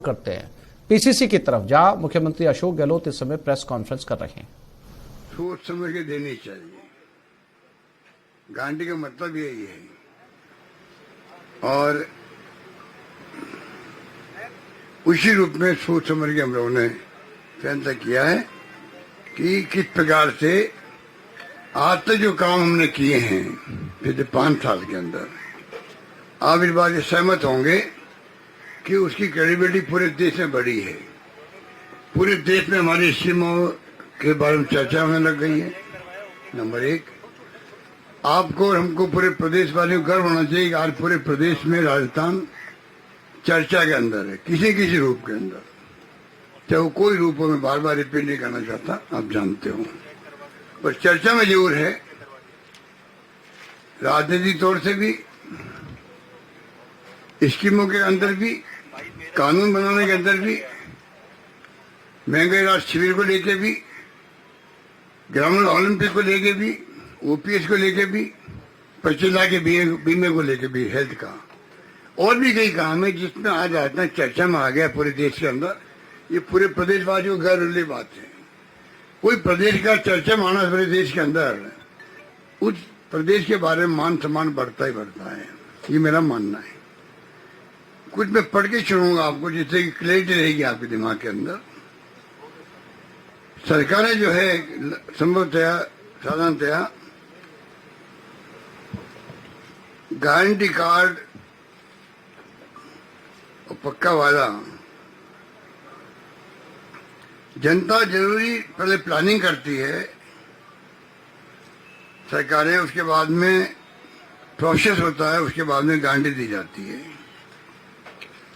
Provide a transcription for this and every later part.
करते हैं पीसीसी की तरफ, जहां मुख्यमंत्री अशोक गहलोत इस समय प्रेस कॉन्फ्रेंस कर रहे हैं। सोच समझ के देनी चाहिए, गांधी का मतलब यही है। और उसी रूप में सोच समझ के हम लोगों ने फैसला किया है कि किस प्रकार से आज तक जो काम हमने किए हैं पिछले 5 साल के अंदर, आप इस बात से सहमत होंगे कि उसकी क्रेडिबिलिटी पूरे देश में बढ़ी है। पूरे देश में हमारी स्कीमों के बारे में चर्चा होने लग गई है। नंबर 1, आपको और हमको पूरे प्रदेश वालों को गर्व होना चाहिए कि आज पूरे प्रदेश में राजस्थान चर्चा के अंदर है, किसी किसी रूप के अंदर, चाहे वो कोई रूप हो। मैं बार बार रिपीट नहीं करना चाहता, आप जानते हो, पर चर्चा में जरूर है। राजनीतिक तौर से भी, स्कीमों के अंदर भी, कानून बनाने के अंदर भी, महंगाई राष्ट्र शिविर को लेके भी, ग्रामीण ओलंपिक को लेके भी, ओपीएस को लेके भी, 25 लाख के बीमे को लेके भी, हेल्थ का, और भी कई काम है जिसमें आज राजस्थान चर्चा में आ गया पूरे देश के अंदर। ये पूरे प्रदेशवासियों को गर्व वाली बात है। कोई प्रदेश का चर्चा में आना पूरे देश के अंदर, उस प्रदेश के बारे में मान सम्मान बढ़ता ही बढ़ता है, ये मेरा मानना है। कुछ मैं पढ़ के छोड़ूंगा आपको, जिससे कि क्लैरिटी रहेगी आपके दिमाग के अंदर। सरकारें जो है संभवतया साधारणतया गारंटी कार्ड और पक्का वादा, जनता जरूरी पहले प्लानिंग करती है सरकारें, उसके बाद में प्रोसेस होता है, उसके बाद में गारंटी दी जाती है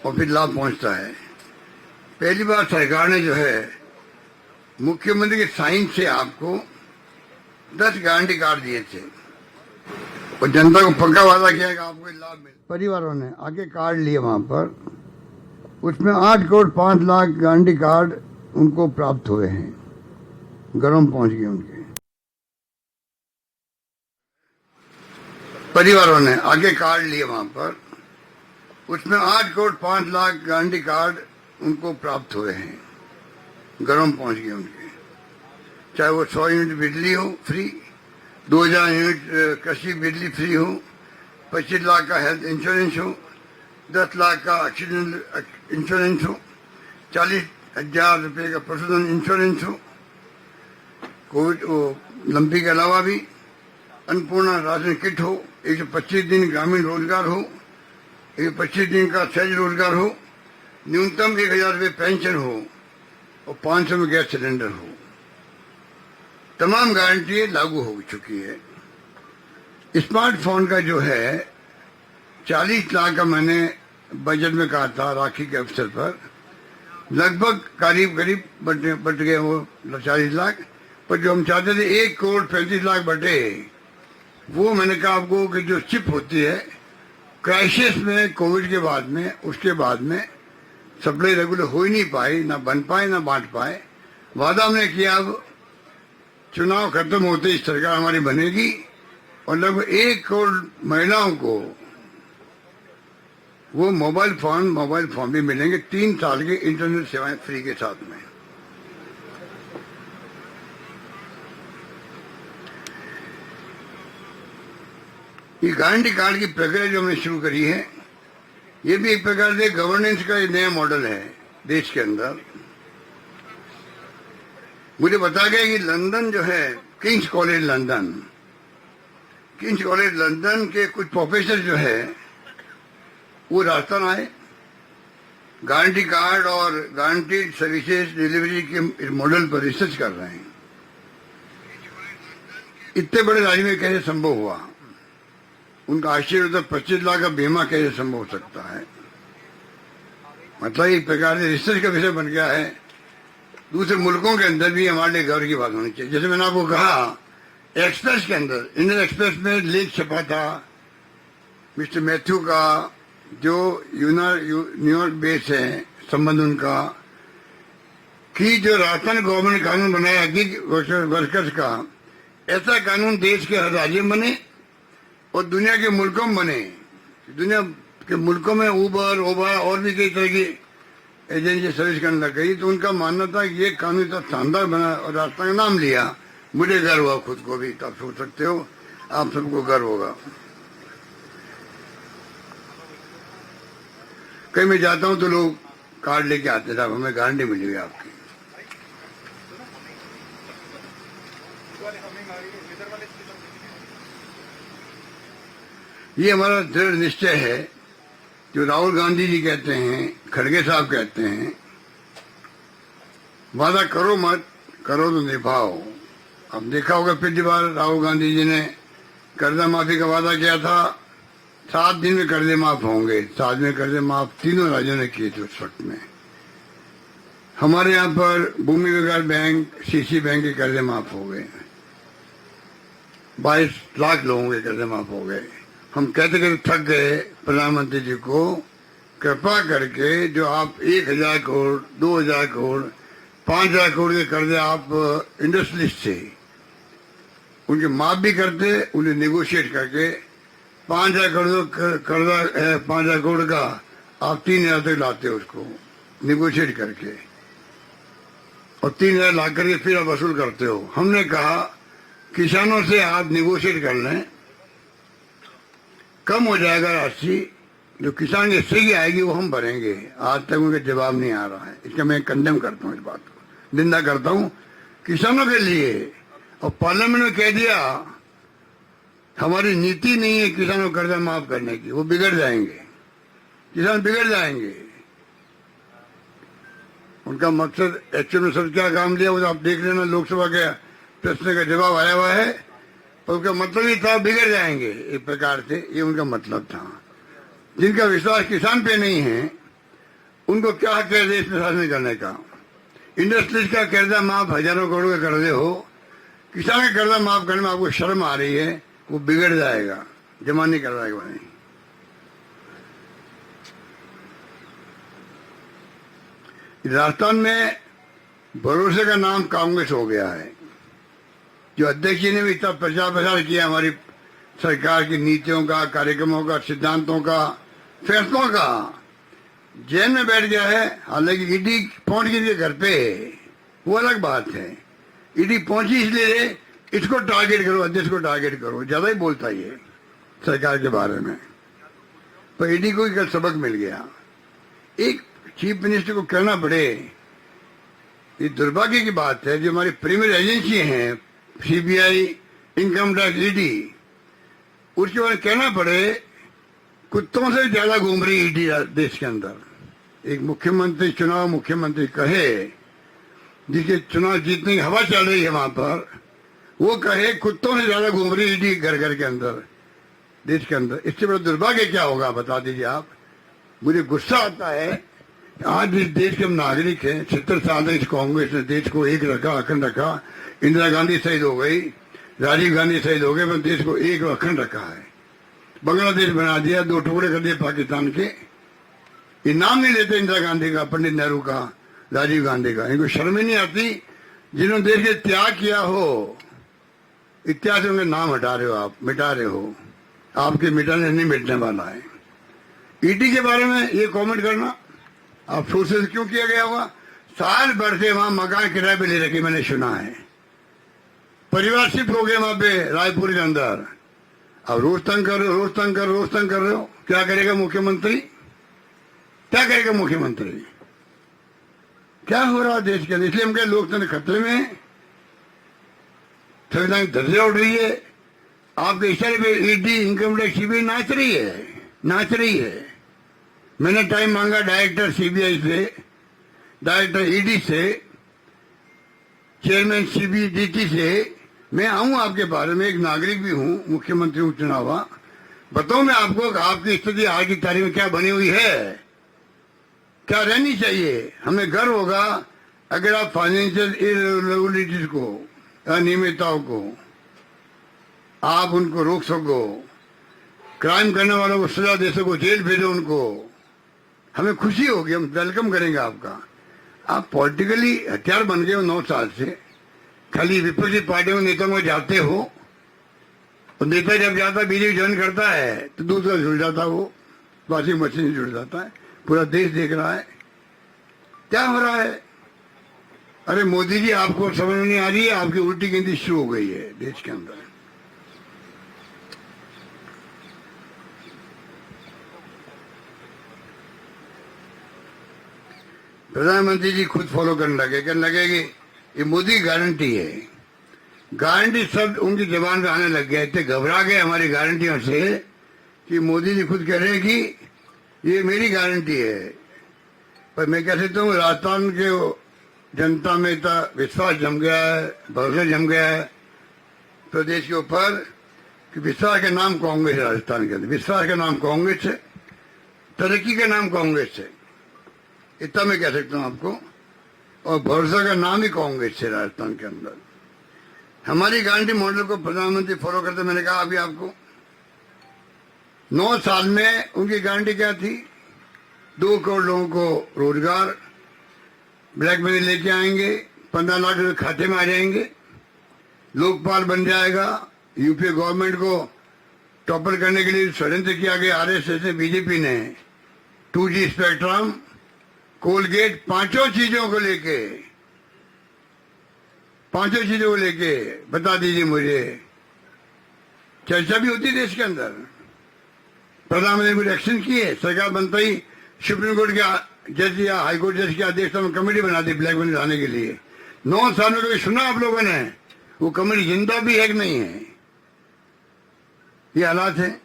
और फिर लाभ पहुंचता है। पहली बार सरकार ने जो है मुख्यमंत्री के साइन से आपको 10 गारंटी कार्ड दिए थे और जनता को पक्का वादा किया कि आपको लाभ मिले। परिवारों ने आगे कार्ड लिए वहां पर, उसमें 8 करोड़ 5 लाख गारंटी कार्ड उनको प्राप्त हुए हैं, घरों में पहुंच गए उनके। परिवारों ने आगे कार्ड लिए वहां पर, उसमें 8 करोड़ 5 लाख गारंटी कार्ड उनको प्राप्त हुए हैं, घरों में पहुंच गए उनके। चाहे वो 100 यूनिट बिजली हो फ्री, 2000 यूनिट कृषि बिजली फ्री हो, 25 लाख का हेल्थ इंश्योरेंस हो, 10 लाख का एक्सीडेंट इंश्योरेंस हो, 40,000 रुपये का पशुधन इंश्योरेंस हो, कोविड लंबी के अलावा भी अन्नपूर्णा राशन किट हो, 125 दिन ग्रामीण रोजगार हो, 125 दिन का सहज रोजगार हो, न्यूनतम 1000 रुपये पेंशन हो और 500 में गैस सिलेंडर हो। तमाम गारंटी लागू हो चुकी है। स्मार्टफोन का जो है 40 लाख का मैंने बजट में कहा था राखी के अवसर पर, लगभग करीब बट गए वो 40 लाख, पर जो हम चाहते थे 1 करोड़ 35 लाख बटे, वो मैंने कहा आपको कि जो चिप होती है क्राइसिस में, कोविड के बाद में, उसके बाद में सप्लाई रेगुलर हो ही नहीं पाई, ना बन पाए ना बांट पाए। वादा हमने किया अब चुनाव खत्म होते ही सरकार हमारी बनेगी और लगभग 1 करोड़ महिलाओं को वो मोबाइल फोन भी मिलेंगे, 3 साल के इंटरनेट सेवाएं फ्री के साथ में। ये गारंटी कार्ड की प्रक्रिया जो हमने शुरू करी है, ये भी एक प्रकार से गवर्नेंस का नया मॉडल है देश के अंदर। मुझे बताया गया कि लंदन जो है, किंग्स कॉलेज लंदन के कुछ प्रोफेसर जो है वो राजस्थान आए, गारंटी कार्ड और गारंटीड सर्विसेज डिलीवरी के मॉडल पर रिसर्च कर रहे हैं। इतने बड़े राज्य में कैसे संभव हुआ? उनका आश्चर्य होता, 25 लाख का बीमा कैसे संभव हो सकता है? मतलब एक प्रकार से रिसर्च का विषय बन गया है। दूसरे मुल्कों के अंदर भी हमारे लिए गर्व की बात होनी चाहिए। जैसे मैंने आपको कहा, एक्सप्रेस के अंदर, इंडियन एक्सप्रेस में लेख छपा था मिस्टर मैथ्यू का, जो न्यूयॉर्क बेस है संबंध उनका, कि जो राजस्थान गवर्नमेंट कानून बनाया गिग वर्कर्स का, ऐसा कानून देश के हर राज्य में बने और दुनिया के मुल्कों में बने। दुनिया के मुल्कों में उबर, ओबर और भी कई तरह की एजेंसी सर्विस करने लग गई, तो उनका मानना था कि ये कानून इतना शानदार बना और राजस्थान का नाम लिया, मुझे गर्व हुआ खुद को भी। तो आप सोच सकते हो, आप सबको गर्व होगा। कहीं मैं जाता हूं तो लोग कार्ड लेके आते थे, हमें गारंटी मिली हुई आपकी। ये हमारा दृढ़ निश्चय है, जो राहुल गांधी जी कहते हैं, खड़गे साहब कहते हैं, वादा करो मत, करो तो निभाओ। अब देखा होगा पिछली बार राहुल गांधी जी ने कर्जा माफी का वादा किया था, 7 दिन में कर्जे माफ होंगे। 7 दिन में कर्जे माफ तीनों राज्यों ने किए थे उस वक्त में। हमारे यहाँ पर भूमि विकास बैंक, सीसी बैंक के कर्जे माफ हो गए, 22 लाख लोगों के कर्जे माफ हो गए। हम कहते कहते थक गए प्रधानमंत्री जी को, कृपा करके जो आप 1000 करोड़, 2000 करोड़, 5000 करोड़ के कर्जे आप इंडस्ट्रियलिस्ट से उनके माफ भी करते, उन्हें नेगोशिएट करके 5000 करोड़ कर्जा है, 5000 करोड़ का आप 3000 तक लाते उसको नेगोशिएट करके, और 3000 ला करके फिर आप वसूल करते हो। हमने कहा किसानों से आप नेगोशिएट कर लें, कम हो जाएगा राशि, जो किसान की सही आएगी वो हम भरेंगे। आज तक उनका जवाब नहीं आ रहा है, इसका मैं कंडेम करता हूँ, इस बात को निंदा करता हूँ किसानों के लिए। और पार्लियामेंट में कह दिया हमारी नीति नहीं है किसानों को कर्जा माफ करने की, वो बिगड़ जाएंगे, किसान बिगड़ जाएंगे। उनका मकसद एक्चुअल में सब क्या काम लिया वो आप देख लेना, लोकसभा के प्रश्न का जवाब आया हुआ है, पर उसका मतलब ही था बिगड़ जाएंगे एक प्रकार से, ये उनका मतलब था। जिनका विश्वास किसान पे नहीं है उनको क्या हक है देश में शासन करने का। इंडस्ट्रीज का कर्जा माफ, हजारों करोड़ के कर्जे हो, किसान का कर्जा माफ करने में आपको शर्म आ रही है, वो बिगड़ जाएगा, जमा नहीं करवाएगा नहीं। राजस्थान में भरोसे का नाम कांग्रेस हो गया है। जो अध्यक्ष जी ने भी इतना प्रचार प्रसार किया हमारी सरकार की नीतियों का, कार्यक्रमों का, सिद्धांतों का, फैसलों का, जेल में बैठ गया है। हालांकि ईडी पहुंच गई घर पे, वो अलग बात है। ईडी पहुंची इसलिए इसको टारगेट करो, अध्यक्ष को टारगेट करो, ज्यादा ही बोलता है सरकार के बारे में। पर ईडी को कल सबक मिल गया। एक चीफ मिनिस्टर को कहना पड़े, ये दुर्भाग्य की बात है। जो हमारी प्रीमियर एजेंसी हैं, सीबीआई, इनकम टैक्स, ईडी, उसके बारे में कहना पड़े कुत्तों से ज्यादा घूम रही ईडी देश के अंदर। एक मुख्यमंत्री, चुनाव मुख्यमंत्री कहे, जिसके चुनाव जीतने की हवा चल रही है वहां पर, वो कहे कुत्तों से ज्यादा घूम रही ईडी घर घर के अंदर, देश के अंदर। इससे बड़ा दुर्भाग्य क्या होगा बता दीजिए आप। मुझे गुस्सा आता है, आज इस देश के हम नागरिक हैं। 70 साल तक इस कांग्रेस ने देश को एक रखा, अखंड रखा। इंदिरा गांधी शहीद हो गई, राजीव गांधी शहीद हो गए, पर देश को एक अखंड रखा है। बांग्लादेश बना दिया, 2 टुकड़े कर दिए पाकिस्तान के। ये नाम नहीं लेते इंदिरा गांधी का, पंडित नेहरू का, राजीव गांधी का। इनको शर्म ही नहीं आती, जिन्होंने देश के त्याग किया हो। इतिहास से उनके नाम हटा रहे हो आप, मिटा रहे हो। आपके मिटाने नहीं मिटने वाला है। ईडी के बारे में ये कमेंट करना आप सोच क्यों किया गया होगा? साल भर से वहां मकान किराए पे ले रखे, मैंने सुना है। परिवार शिफ्ट हो गए वहां पे रायपुर के अंदर। अब रोज तंग कर रहे हो, रोज तंग कर, रोज तंग कर रहे हो। क्या करेगा मुख्यमंत्री? क्या करेगा मुख्यमंत्री? क्या हो रहा है देश के अंदर? इसलिए हम कहे लोकतंत्र खतरे में, संविधान की धज्जियां उड़ रही है। आपके इशारे पे ईडी, इनकम टैक्स, सीबीआई नाच रही है, नाच रही है। मैंने टाइम मांगा डायरेक्टर सीबीआई से, डायरेक्टर ईडी से, चेयरमैन सीबीडीटी से। मैं आऊं आपके बारे में, एक नागरिक भी हूं, मुख्यमंत्री हूं चुनावा। बताऊं मैं आपको आपकी स्थिति आज की तारीख में क्या बनी हुई है, क्या रहनी चाहिए। हमें गर्व होगा अगर आप फाइनेंशियल इरेगुलरिटीज को, अनियमितताओं को आप उनको रोक सको, क्राइम करने वालों को सजा दे सको, जेल भेजो उनको। हमें खुशी होगी, हम वेलकम करेंगे आपका। आप पॉलिटिकली हथियार बन गए हो 9 साल से, खाली विपक्षी पार्टियों के नेताओं में जाते हो। और नेता जब जाता बीजेपी ज्वाइन करता है तो दूसरा जुड़ जाता, वो वॉशिंग मशीन जुड़ जाता है। पूरा देश देख रहा है। क्या हो रहा है? अरे मोदी जी, आपको समझ नहीं आ रही है, आपकी उल्टी गिनती शुरू हो गई है देश के अंदर। प्रधानमंत्री जी खुद फॉलो करने लगे, कहने लगे कि ये मोदी की गारंटी है। गारंटी शब्द उनकी जबान पे आने लग गए, इतने घबरा गए हमारी गारंटियों से कि मोदी जी खुद कह रहे हैं कि ये मेरी गारंटी है। पर मैं कह सकता हूँ, राजस्थान के जनता में इतना विश्वास जम गया है, भरोसा जम गया है प्रदेश के ऊपर कि विश्वास का नाम कांग्रेस है। राजस्थान के अंदर विश्वास का नाम कांग्रेस है, तरक्की का नाम कांग्रेस है, इतना मैं कह सकता हूँ आपको। और भरोसा का नाम ही कांग्रेस है राजस्थान के अंदर। हमारी गारंटी मॉडल को प्रधानमंत्री फॉलो करते, मैंने कहा अभी आपको 9 साल में उनकी गारंटी क्या थी? 2 करोड़ लोगों को रोजगार, ब्लैक मनी लेके आएंगे, 15 लाख रुपए खाते में आ जाएंगे, लोकपाल बन जाएगा, यूपीए गवर्नमेंट को टॉपर करने के लिए षड्यंत्र किया गया आरएसएस ने, बीजेपी ने। 2G स्पेक्ट्रम, कोलगेट, पांचों चीजों को लेके बता दीजिए मुझे। चर्चा भी होती देश के अंदर, प्रधानमंत्री कुछ एक्शन किए, सरकार बनता ही सुप्रीम कोर्ट के जज या हाईकोर्ट जज की अध्यक्षता में कमेटी बना दी ब्लैक मनी लाने के लिए। 9 साल में कभी सुना आप लोगों ने? वो कमेटी जिंदा भी है कि नहीं है? ये हालात है।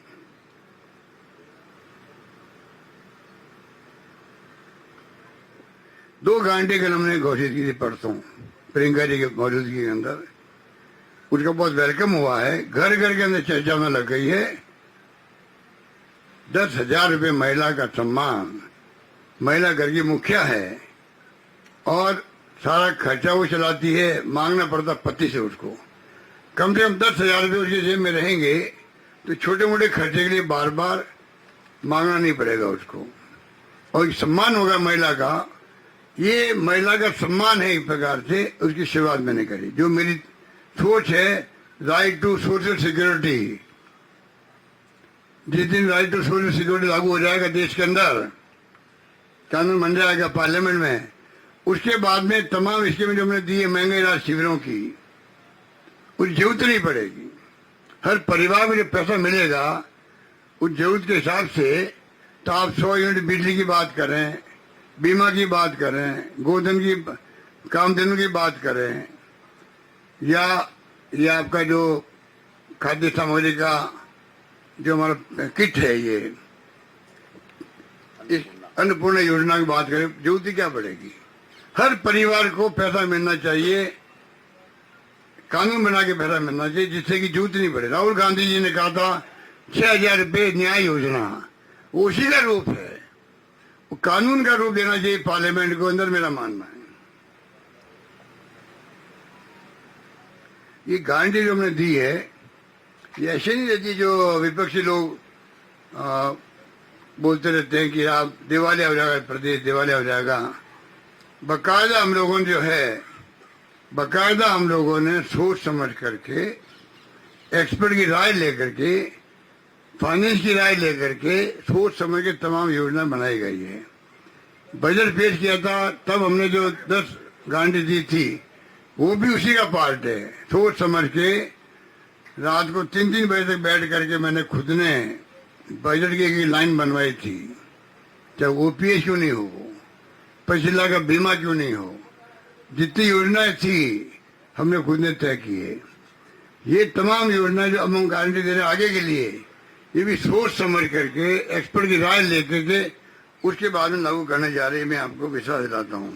दो गारंटी का हमने घोषित की थी परसों प्रियंका जी की मौजूदगी के अंदर, उसका बहुत वेलकम हुआ है। घर घर के अंदर चर्चा में लग गई है। 10,000 रुपये महिला का सम्मान, महिला घर की मुखिया है और सारा खर्चा वो चलाती है, मांगना पड़ता पति से उसको। कम से कम 10,000 रुपये उसकी जेब में रहेंगे तो छोटे मोटे खर्चे के लिए बार बार मांगना नहीं पड़ेगा उसको, और सम्मान होगा महिला का। ये महिला का सम्मान है, एक प्रकार से उसकी शुरुआत मैंने करी। जो मेरी सोच है, राइट टू सोशल सिक्योरिटी, जिस दिन राइट टू सोशल सिक्योरिटी लागू हो जाएगा देश के अंदर, कानून बन जाएगा पार्लियामेंट में, उसके बाद में तमाम स्कीमें जो हमने दी है महंगाई राहत शिविरों की, उस जरूरत नहीं पड़ेगी। हर परिवार में जो पैसा मिलेगा उस जरूरत के हिसाब से, तो आप 100 यूनिट बिजली की बात करें, बीमा की बात करें, गोधन की, कामधेनु की बात करें, या ये आपका जो खाद्य सामग्री का जो हमारा किट है, ये इस अन्नपूर्णा योजना की बात करें, जरूरत क्या पड़ेगी? हर परिवार को पैसा मिलना चाहिए, कानून बना के पैसा मिलना चाहिए जिससे कि जरूरत नहीं पड़े। राहुल गांधी जी ने कहा था 6,000 रुपये न्याय योजना, वो उसी का रूप है। वो कानून का रूप देना चाहिए पार्लियामेंट को अंदर, मेरा मानना है। ये गारंटी जो हमने दी है, ये ऐसे नहीं रहती जो विपक्षी लोग बोलते रहते हैं कि आप दिवालिया हो जाएगा, प्रदेश दिवालिया हो जाएगा। बाकायदा हम लोगों ने जो है, बाकायदा हम लोगों ने सोच समझ करके, एक्सपर्ट की राय लेकर के, फाइनेंस की राय लेकर के, सोच समझ के तमाम योजना बनाई गई है। बजट पेश किया था तब हमने जो 10 गारंटी दी थी वो भी उसी का पार्ट है। सोच समझ के रात को 3-3 बजे तक बैठ करके मैंने खुद ने बजट की एक लाइन बनवाई थी, चाहे ओपीएस क्यों नहीं हो, 25 लाख का बीमा क्यों नहीं हो, जितनी योजनाएं थी हमने खुद ने तय की है। ये तमाम योजनाएं जो अब हम गारंटी दे रहे हैं आगे के लिए, ये भी सोच समझ करके, एक्सपर्ट की राय लेकर के उसके बाद में लागू करने जा रही है। मैं आपको विश्वास दिलाता हूं।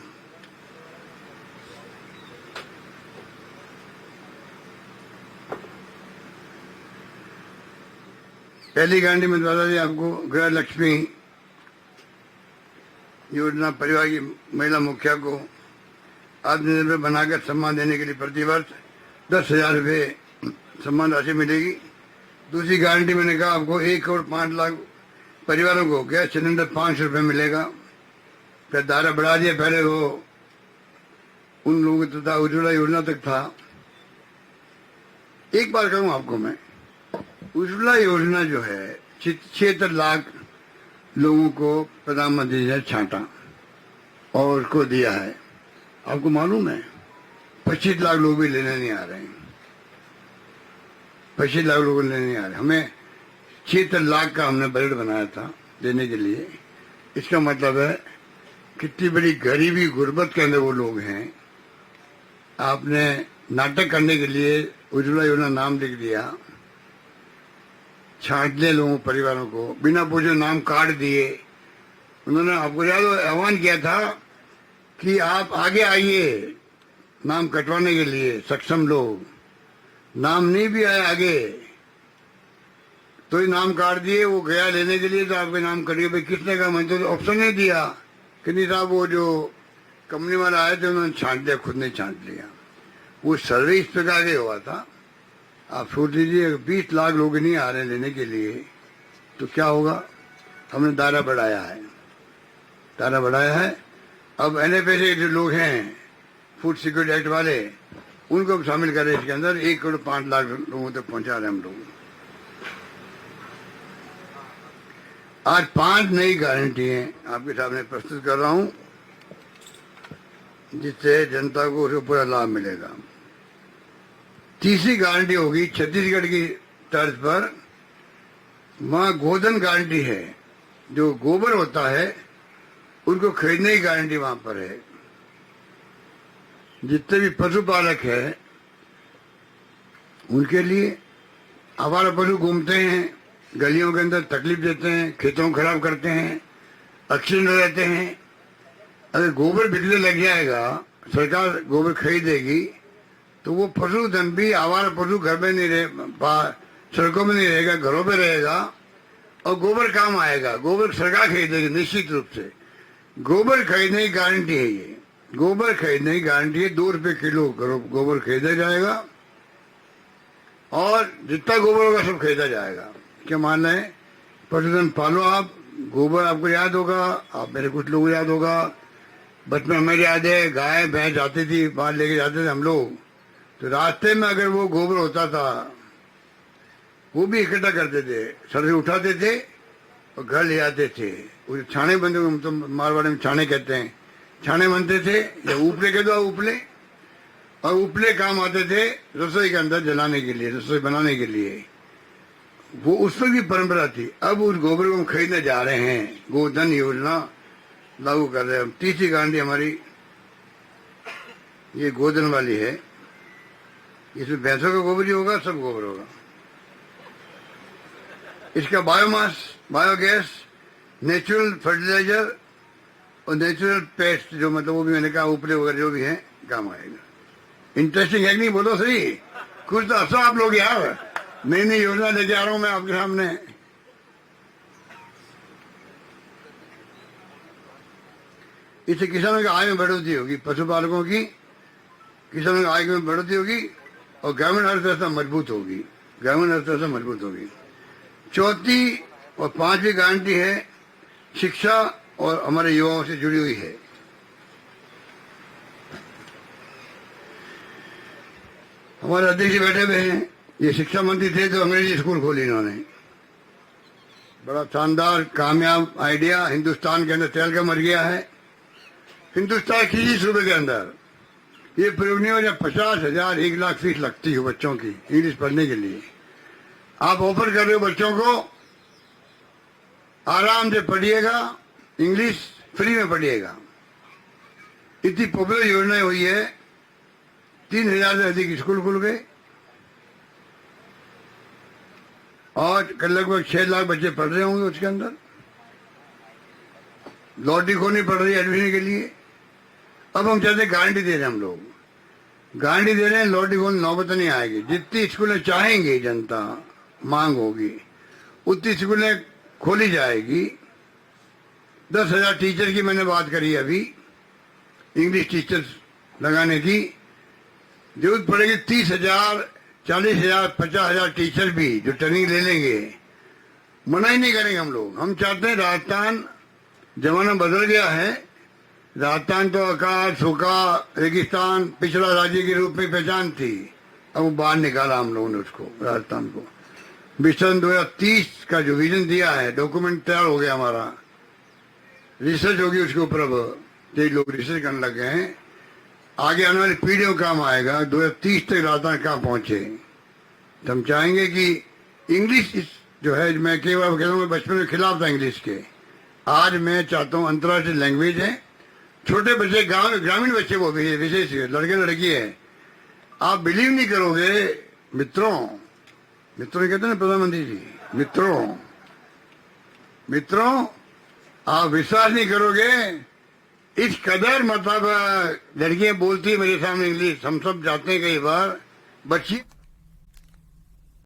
पहली गारंटी में बता दी आपको, गृह लक्ष्मी योजना, परिवार की महिला मुखिया को आत्मनिर्भर बनाकर सम्मान देने के लिए प्रतिवर्ष 10,000 रुपये सम्मान राशि मिलेगी। दूसरी गारंटी मैंने कहा आपको 1 करोड़ 5 लाख परिवारों को गैस सिलेंडर 500 रुपये मिलेगा। फिर दायरा बढ़ा दिया, पहले वो उन लोगों को था उज्ज्वला योजना तक था। एक बार कहूँ आपको मैं, उज्ज्वला योजना जो है 76 लाख लोगों को प्रधानमंत्री ने छांटा। और उसको दिया है। आपको मालूम है 25 लाख लोग भी लेने नहीं आ रहे हैं, 25 लाख लोग लेने नहीं आ रहे। हमें 76 लाख का हमने बजट बनाया था देने के लिए। इसका मतलब है कितनी बड़ी गरीबी गुर्बत के अंदर वो लोग हैं। आपने नाटक करने के लिए उज्ज्वला योजना नाम लिख दिया, छांट दिए लोगों परिवारों को, बिना पूछे नाम काट दिए। उन्होंने आपको याद आह्वान किया था कि आप आगे आइए नाम कटवाने के लिए, सक्षम लोग। नाम नहीं भी आए आगे तो ही नाम काट दिए। वो गया लेने के लिए तो आपके नाम कट गए। भाई किसने कहा? मैंने तो ऑप्शन नहीं दिया कि नहीं साहब, वो जो कंपनी वाले आए थे उन्होंने छांट दिया, खुद ने छांट लिया। वो सर्वे इस प्रकार के हुआ था। आप सोच लीजिए 20 लाख लोग नहीं आ रहे लेने के लिए तो क्या होगा। हमने दायरा बढ़ाया है, दायरा बढ़ाया है। अब NFA से जो लोग हैं फूड सिक्योरिटी एक्ट वाले, उनको हम शामिल करें इसके अंदर। 1 करोड़ 5 लाख लोगों तक पहुंचा रहे हम लोग। आज 5 नई गारंटियां आपके सामने प्रस्तुत कर रहा हूं जिससे जनता को उसका पूरा लाभ मिलेगा। तीसरी गारंटी होगी छत्तीसगढ़ की तर्ज पर, वहां गोधन गारंटी है। जो गोबर होता है उनको खरीदने की गारंटी वहां पर है। जितने भी पशुपालक है उनके लिए, आवारा पशु घूमते हैं गलियों के अंदर, तकलीफ देते हैं, खेतों को खराब करते हैं, एक्सीडेंट हो जाते हैं। अगर गोबर बिकने लग जाएगा, सरकार गोबर खरीदेगी, तो वो पशुधन भी, आवारा पशु घर में नहीं रहे, सड़कों में नहीं रहेगा, घरों पे रहेगा और गोबर काम आएगा। गोबर सरकार खरीदेगी निश्चित रूप से। गोबर खरीदने की गारंटी है ये, गोबर खरीदने की गारंटी है। 2 रुपए किलो गोबर खरीदा जाएगा और जितना गोबर होगा सब खरीदा जाएगा। क्या मान रहे हैं? पशुधन पालो आप, गोबर आपको याद होगा, आप मेरे कुछ लोग याद होगा, बचपन हमें याद है, गाय भैंस जाती थी बाहर लेके जाते थे हम लोग, तो रास्ते में अगर वो गोबर होता था वो भी इकट्ठा करते थे, सर से उठाते थे और घर ले आते थे। वो छाने बनते, हम तो मारवाड़ी में छाने कहते हैं, छाने बनते थे या उपले के दो उपले, और उपले काम आते थे रसोई के अंदर जलाने के लिए, रसोई बनाने के लिए। वो उसमें भी परंपरा थी। अब उस गोबर को हम खरीदने जा रहे हैं, गोधन योजना लागू कर रहे हैं। तीसरी गारंटी हमारी ये गोधन वाली है। इसमें भैंसों का गोबर ही होगा, सब गोबर होगा। इसका बायोमास, बायोगैस, नेचुरल फर्टिलाइजर और नेचुरल पेस्ट, जो मतलब वो भी मैंने कहा उपले वगैरह जो भी है काम आएगा। इंटरेस्टिंग है कि नहीं? बोलो सही, कुछ तो हंसो आप लोग यार। नई नई योजना लेके आ रहा हूं मैं आपके सामने। इससे किसानों की आय में बढ़ोतरी होगी, पशुपालकों की, किसानों की आय में बढ़ोतरी होगी और ग्रामीण अर्थव्यवस्था मजबूत होगी, ग्रामीण अर्थव्यवस्था मजबूत होगी। चौथी और 5वीं गारंटी है शिक्षा और हमारे युवाओं से जुड़ी हुई है। हमारे अध्यक्ष बैठे हुए हैं, ये शिक्षा मंत्री थे तो अंग्रेजी स्कूल खोली इन्होंने। बड़ा शानदार कामयाब आइडिया, हिंदुस्तान के अंदर चल कर मर गया है। हिंदुस्तान की सूबे के अंदर ये प्रयोग नहीं हो जाए। 50,000 1 लाख फीस लगती है बच्चों की इंग्लिश पढ़ने के लिए। आप ऑफर कर रहे हो बच्चों को, आराम से पढ़िएगा, इंग्लिश फ्री में पढ़िएगा। इतनी पॉपुलर योजना हुई है, 3,000 से अधिक स्कूल खुल गए और लगभग 6 लाख बच्चे पढ़ रहे होंगे उसके अंदर। लॉटरी खोनी पड़ रही है एडमिशन के लिए। अब हम चाहते गारंटी दे रहे हैं, हम लोग गारंटी दे रहे हैं, लॉटरी खोनी नौबत नहीं आएगी। जितनी स्कूलें चाहेंगे जनता, मांग होगी, उतनी स्कूलें खोली जाएगी। 10,000 टीचर की मैंने बात करी अभी, इंग्लिश टीचर्स लगाने की जरूरत पड़ेगी। 30,000, 40,000, 50,000 टीचर भी जो ट्रेनिंग ले लेंगे, मना ही नहीं करेंगे हम लोग। हम चाहते हैं, राजस्थान जमाना बदल गया है। राजस्थान तो अकाल, सूखा, रेगिस्तान, पिछड़ा राज्य के रूप में पहचान थी। अब वो बाहर निकाला हम लोगों ने उसको, राजस्थान को। विजन 2030 का जो विजन दिया है, डॉक्यूमेंट तैयार हो गया हमारा, रिसर्च होगी उसके ऊपर। अब कई लोग रिसर्च करने लगे हैं। आगे आने वाली पीढ़ियों काम आएगा। 2030 तक राजस्थान कहाँ पहुंचे। तो हम चाहेंगे कि इंग्लिश जो है, मैं कई बार कहता हूँ, बचपन में खिलाफ था इंग्लिश के। आज मैं चाहता हूँ अंतर्राष्ट्रीय लैंग्वेज है। छोटे बच्चे, गांव ग्रामीण बच्चे, वो भी विशेष लड़के लड़की है, आप बिलीव नहीं करोगे मित्रों कहते हैं ना प्रधानमंत्री जी, मित्रों आप विश्वास नहीं करोगे, इस कदर मतलब लड़कियां बोलती है मेरे सामने इंग्लिश। हम सब जाते हैं कई बार, बच्ची